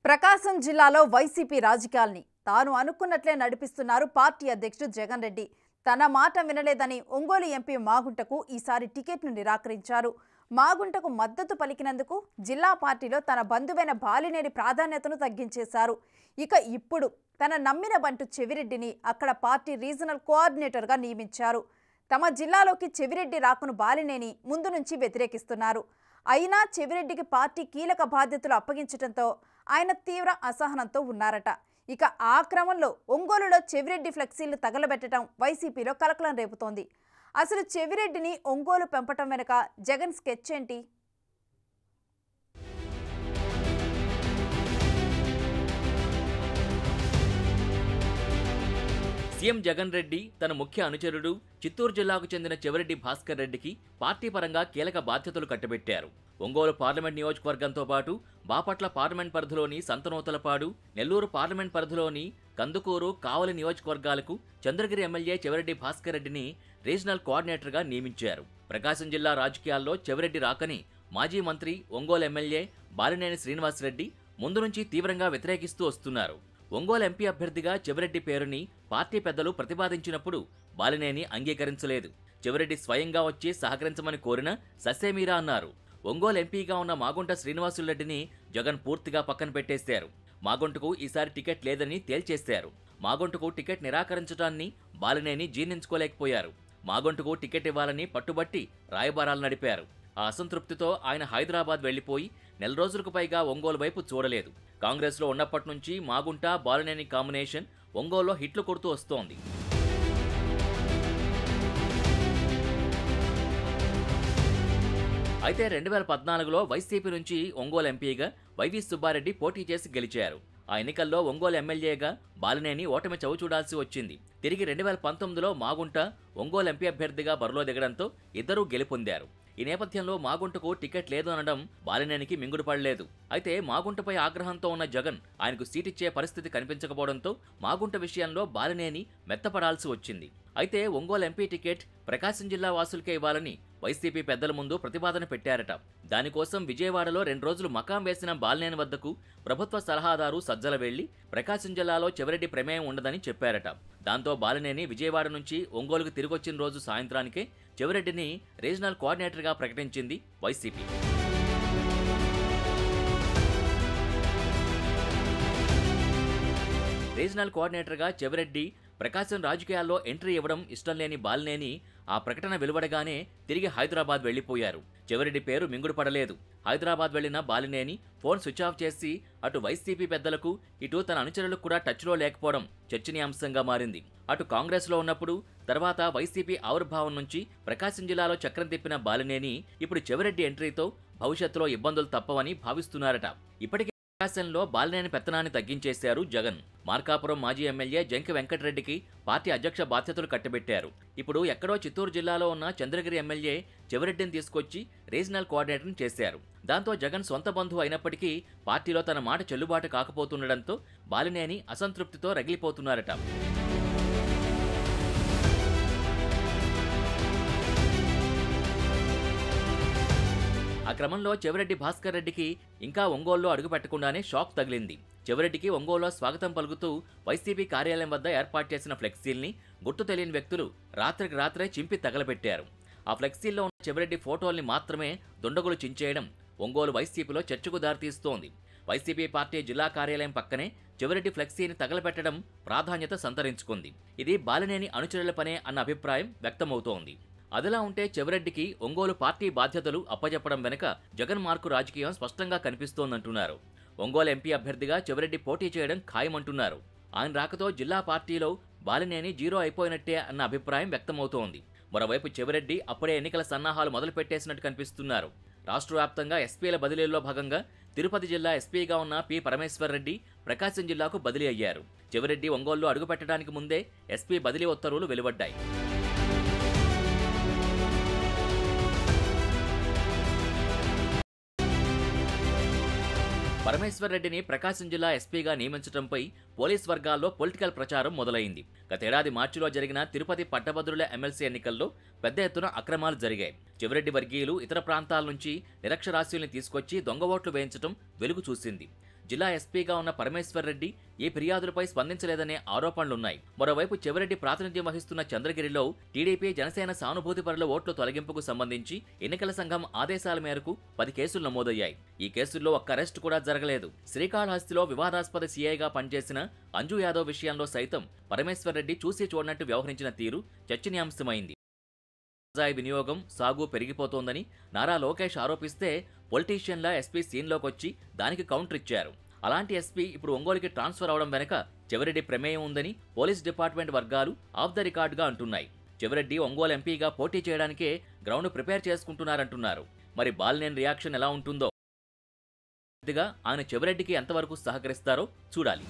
ప్రకాశం జిల్లాలో వైసీపీ రాజకీయాల్ని తాను అనుకున్నట్లే నడిపిస్తున్నారు పార్టీ అధ్యక్షుడు జగన్ రెడ్డి. తన మాట వినలేదని ఒంగోలు ఎంపీ మాగుంటకు ఈసారి టికెట్ను నిరాకరించారు. మాగుంటకు మద్దతు పలికినందుకు జిల్లా పార్టీలో తన బంధువైన బాలినేని ప్రాధాన్యతను తగ్గించేశారు. ఇక ఇప్పుడు తన నమ్మిన బంటు చెవిరెడ్డిని అక్కడ పార్టీ రీజనల్ కోఆర్డినేటర్గా నియమించారు. తమ జిల్లాలోకి చెవిరెడ్డి రాకను బాలినేని ముందు నుంచి వ్యతిరేకిస్తున్నారు. అయినా చెవిరెడ్డికి పార్టీ కీలక బాధ్యతలు అప్పగించడంతో ఆయన తీవ్ర అసహనంతో ఉన్నారట. ఇక ఆ క్రమంలో ఒంగోలులో చెవిరెడ్డి ఫ్లెక్సీలు తగలబెట్టడం వైసీపీలో కలకలం రేపుతోంది. అసలు చెవిరెడ్డిని ఒంగోలు పెంపటం వెనుక జగన్ స్కెచ్ ఏంటి? సీఎం జగన్ రెడ్డి తన ముఖ్య అనుచరుడు చిత్తూరు జిల్లాకు చెందిన చెవిరెడ్డి భాస్కర్ రెడ్డికి పార్టీ పరంగా కీలక బాధ్యతలు కట్టబెట్టారు. ఒంగోలు పార్లమెంట్ నియోజకవర్గంతో పాటు బాపట్ల పార్లమెంట్ పరిధిలోని సంతనూతలపాడు, నెల్లూరు పార్లమెంట్ పరిధిలోని కందుకూరు, కావలి నియోజకవర్గాలకు చంద్రగిరి ఎమ్మెల్యే చెవిరెడ్డి భాస్కర్ రెడ్డిని రీజనల్ కోఆర్డినేటర్గా నియమించారు. ప్రకాశం జిల్లా రాజకీయాల్లో చెవిరెడ్డి రాకని మాజీ మంత్రి, ఒంగోలు ఎమ్మెల్యే బాలినేని శ్రీనివాసరెడ్డి ముందు నుంచి తీవ్రంగా వ్యతిరేకిస్తూ వస్తున్నారు. ఒంగోలు ఎంపీ అభ్యర్థిగా చెవిరెడ్డి పేరుని పార్టీ పెద్దలు ప్రతిపాదించినప్పుడు బాలినేని అంగీకరించలేదు. చెవిరెడ్డి స్వయంగా వచ్చి సహకరించమని కోరినా ససేమీరా అన్నారు. ఒంగోలు ఎంపీగా ఉన్న మాగుంట శ్రీనివాసులరెడ్డిని జగన్ పూర్తిగా పక్కన పెట్టేశారు. మాగుంటకు ఈసారి టికెట్ లేదని తేల్చేశారు. మాగుంటకు టికెట్ నిరాకరించడాన్ని బాలినేని జీర్ణించుకోలేకపోయారు. మాగుంటకు టికెట్ ఇవ్వాలని పట్టుబట్టి రాయబారాలు నడిపారు. ఆ అసంతృప్తితో ఆయన హైదరాబాద్ వెళ్లిపోయి నెల రోజులకు పైగా ఒంగోలు వైపు చూడలేదు. కాంగ్రెస్లో ఉన్నప్పటి నుంచి మాగుంట, బాలినేని కాంబినేషన్ ఒంగోలులో హిట్లు కొడుతూ వస్తోంది. అయితే 2014లో వైసీపీ నుంచి ఒంగోలు ఎంపీగా వైవి సుబ్బారెడ్డి పోటీ చేసి గెలిచారు. ఆ ఎన్నికల్లో ఒంగోలు ఎమ్మెల్యేగా బాలినేని ఓటమి చవిచూడాల్సి వచ్చింది. తిరిగి 2019లో మాగుంట ఒంగోలు ఎంపీ అభ్యర్థిగా బరిలో దిగడంతో ఇద్దరూ గెలుపొందారు. ఈ నేపథ్యంలో మాగుంటకు టికెట్ లేదు అనడం బాలినేనికి మింగుడు పడలేదు. అయితే మాగుంటపై ఆగ్రహంతో ఉన్న జగన్ ఆయనకు సీటిచ్చే పరిస్థితి కనిపించకపోవడంతో మాగుంట విషయంలో బాలినేని మెత్తపడాల్సి వచ్చింది. అయితే ఒంగోలు ఎంపీ టికెట్ ప్రకాశం జిల్లా వాసులకే ఇవ్వాలని వైసీపీ పెద్దల ముందు ప్రతిపాదన పెట్టారట. దానికోసం విజయవాడలో 2 రోజులు మకాం వేసిన బాలినేని వద్దకు ప్రభుత్వ సలహాదారు సజ్జల వెళ్లి ప్రకాశం జిల్లాలో చెవిరెడ్డి ప్రమేయం ఉండదని చెప్పారట. దాంతో బాలినేని విజయవాడ నుంచి ఒంగోలుకు తిరిగొచ్చిన రోజు సాయంత్రానికే చెవిరెడ్డిని రీజనల్ కోఆర్డినేటర్గా ప్రకటించింది వైసీపీ. రీజనల్ కోఆర్డినేటర్గా చెవిరెడ్డి ప్రకాశం రాజకీయాల్లో ఎంట్రీ ఇవ్వడం ఇష్టం లేని బాలినేని ఆ ప్రకటన వెలువడగానే తిరిగి హైదరాబాద్ వెళ్లిపోయారు. చెవిరెడ్డి పేరు మింగుడు పడలేదు. హైదరాబాద్ వెళ్లిన బాలినేని ఫోన్ స్విచ్ ఆఫ్ చేసి అటు వైసీపీ పెద్దలకు, ఇటు తన అనుచరులకు కూడా టచ్లో లేకపోవడం చర్చనీయాంశంగా మారింది. అటు కాంగ్రెస్లో ఉన్నప్పుడు, తర్వాత వైసీపీ ఆవిర్భావం నుంచి ప్రకాశం జిల్లాలో చక్రం తిప్పిన బాలినేని ఇప్పుడు చెవిరెడ్డి ఎంట్రీతో భవిష్యత్తులో ఇబ్బందులు తప్పవని భావిస్తున్నారట. ఇప్పటికే ప్రకాశంలో బాలినేని పెత్తనాన్ని తగ్గించేశారు జగన్. మార్కాపురం మాజీ ఎమ్మెల్యే జంకి వెంకటరెడ్డికి పార్టీ అధ్యక్ష బాధ్యతలు కట్టబెట్టారు. ఇప్పుడు ఎక్కడో చిత్తూరు జిల్లాలో ఉన్న చంద్రగిరి ఎమ్మెల్యే చెవిరెడ్డిని తీసుకొచ్చి రీజనల్ కోఆర్డినేటర్ని చేశారు. దాంతో జగన్ సొంత బంధువు అయినప్పటికీ పార్టీలో తన మాట చెల్లుబాటు కాకపోతుండటంతో బాలినేని అసంతృప్తితో రగిలిపోతున్నారట. ఆ క్రమంలో చెవిరెడ్డి భాస్కర్ రెడ్డికి ఇంకా ఒంగోలులో అడుగుపెట్టకుండానే షాక్ తగిలింది. చెవిరెడ్డికి ఒంగోలులో స్వాగతం పలుకుతూ వైసీపీ కార్యాలయం వద్ద ఏర్పాటు చేసిన ఫ్లెక్సీల్ని గుర్తు తెలియని వ్యక్తులు రాత్రికి రాత్రే చింపి తగలబెట్టారు. ఆ ఫ్లెక్సీల్లో ఉన్న చెవిరెడ్డి ఫోటోల్ని మాత్రమే దుండగులు చించేయడం ఒంగోలు వైసీపీలో చర్చకు దారితీస్తోంది. వైసీపీ పార్టీ జిల్లా కార్యాలయం పక్కనే చెవిరెడ్డి ఫ్లెక్సీని తగలబెట్టడం ప్రాధాన్యత సంతరించుకుంది. ఇది బాలినేని అనుచరుల పనే అన్న అభిప్రాయం వ్యక్తమవుతోంది. అదిలా ఉంటే చెవిరెడ్డికి ఒంగోలు పార్టీ బాధ్యతలు అప్పజెప్పడం వెనుక జగన్ మార్కు రాజకీయం స్పష్టంగా కనిపిస్తోందంటున్నారు. ఒంగోలు ఎంపీ అభ్యర్థిగా చెవిరెడ్డి పోటీ చేయడం ఖాయమంటున్నారు. ఆయన రాకతో జిల్లా పార్టీలో బాలినేని జీరో అయిపోయినట్టే అన్న అభిప్రాయం వ్యక్తమవుతోంది. మరోవైపు చెవిరెడ్డి అప్పుడే ఎన్నికల సన్నాహాలు మొదలుపెట్టేసినట్టు కనిపిస్తున్నారు. రాష్ట్ర వ్యాప్తంగా ఎస్పీల బదిలీల్లో భాగంగా తిరుపతి జిల్లా ఎస్పీగా ఉన్న పి పరమేశ్వర్ రెడ్డి ప్రకాశం జిల్లాకు బదిలీ అయ్యారు. చెవిరెడ్డి ఒంగోలులో అడుగుపెట్టడానికి ముందే ఎస్పీ బదిలీ ఉత్తర్వులు వెలువడ్డాయి. పరమేశ్వర్ రెడ్డిని ప్రకాశం జిల్లా ఎస్పీగా నియమించడంపై పోలీస్ వర్గాల్లో పొలిటికల్ ప్రచారం మొదలైంది. గతేడాది మార్చిలో జరిగిన తిరుపతి పట్టభద్రుల ఎమ్మెల్సీ ఎన్నికల్లో పెద్ద ఎత్తున అక్రమాలు జరిగాయి. చెవిరెడ్డి వర్గీయులు ఇతర ప్రాంతాల నుంచి నిరక్షరాస్యుల్ని తీసుకొచ్చి దొంగ ఓట్లు వేయించడం వెలుగు చూసింది. జిల్లా ఎస్పీగా ఉన్న పరమేశ్వర్ రెడ్డి ఈ ఫిర్యాదులపై స్పందించలేదనే ఆరోపణలున్నాయి. మరోవైపు చెవిరెడ్డి ప్రాతినిధ్యం వహిస్తున్న చంద్రగిరిలో టీడీపీ జనసేన సానుభూతి పరుల ఓట్ల తొలగింపుకు సంబంధించి ఎన్నికల సంఘం ఆదేశాల మేరకు 10 కేసులు నమోదయ్యాయి. ఈ కేసుల్లో ఒక్క అరెస్టు కూడా జరగలేదు. శ్రీకాళహస్తిలో వివాదాస్పద సీఐగా పనిచేసిన అంజు యాదవ్ విషయంలో సైతం పరమేశ్వర్ రెడ్డి చూసి చూడనట్టు వ్యవహరించిన తీరు చర్చనీయాంశమైంది. గంజాయి వినియోగం, సాగు పెరిగిపోతోందని నారా లోకేష్ ఆరోపిస్తే పొలిటీషియన్ల ఎస్పీ సీన్లోకొచ్చి దానికి కౌంటర్ ఇచ్చారు. అలాంటి ఎస్పీ ఇప్పుడు ఒంగోలుకి ట్రాన్స్ఫర్ అవడం వెనక చెవిరెడ్డి ప్రమేయం ఉందని పోలీస్ డిపార్ట్మెంట్ వర్గాలు ఆఫ్ ద రికార్డుగా అంటున్నాయి. చెవిరెడ్డి ఒంగోలు ఎంపీగా పోటీ చేయడానికే గ్రౌండ్ ప్రిపేర్ చేసుకుంటున్నారంటున్నారు. మరి బాలినేని రియాక్షన్ ఎలా ఉంటుందో ఆయన చెవిరెడ్డికి ఎంతవరకు సహకరిస్తారో చూడాలి.